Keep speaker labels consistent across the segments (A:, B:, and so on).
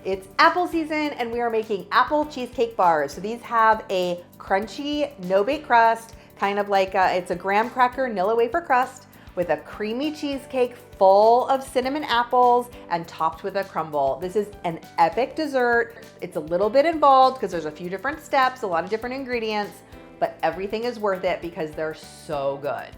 A: It's apple season and we are making apple cheesecake bars. So these have a crunchy, no-bake crust, kind of like it's a graham cracker Nilla wafer crust with a creamy cheesecake full of cinnamon apples and topped with a crumble. This is an epic dessert. It's a little bit involved because there's a few different steps, a lot of different ingredients, but everything is worth it because they're so good.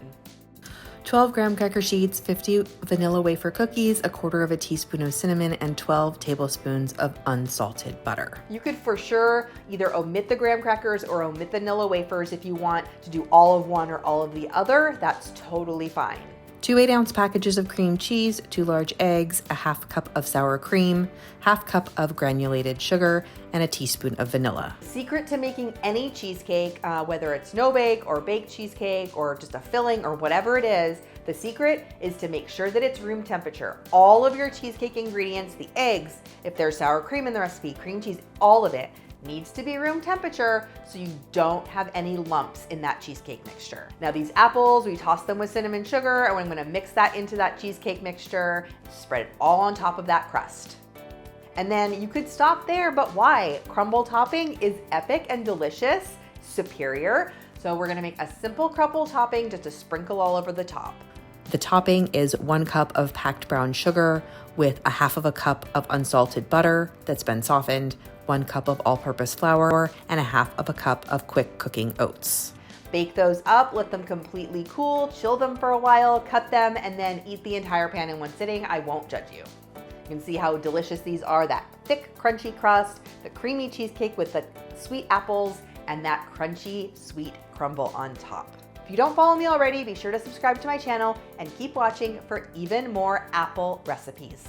B: 12 graham cracker sheets, 50 vanilla wafer cookies, a quarter of a teaspoon of cinnamon, and 12 tablespoons of unsalted butter.
A: You could for sure either omit the graham crackers or omit the Nilla wafers if you want to do all of one or all of the other. That's totally fine.
B: 2 8-ounce packages of cream cheese, 2 large eggs, a half cup of sour cream, half cup of granulated sugar, and a teaspoon of vanilla.
A: Secret to making any cheesecake, whether it's no-bake or baked cheesecake or just a filling or whatever it is, the secret is to make sure that it's room temperature. All of your cheesecake ingredients, the eggs, if there's sour cream in the recipe, cream cheese, all of it needs to be room temperature so you don't have any lumps in that cheesecake mixture. Now these apples, we toss them with cinnamon sugar, and I'm gonna mix that into that cheesecake mixture, spread it all on top of that crust. And then you could stop there, but why? Crumble topping is epic and delicious, superior. So we're gonna make a simple crumble topping just to sprinkle all over the top.
B: The topping is 1 cup of packed brown sugar with a half of a cup of unsalted butter that's been softened, 1 cup of all-purpose flour, and a half of a cup of quick cooking oats.
A: Bake those up, let them completely cool, chill them for a while, cut them, and then eat the entire pan in one sitting. I won't judge you. You can see how delicious these are, that thick, crunchy crust, the creamy cheesecake with the sweet apples, and that crunchy, sweet crumble on top. If you don't follow me already, be sure to subscribe to my channel and keep watching for even more apple recipes.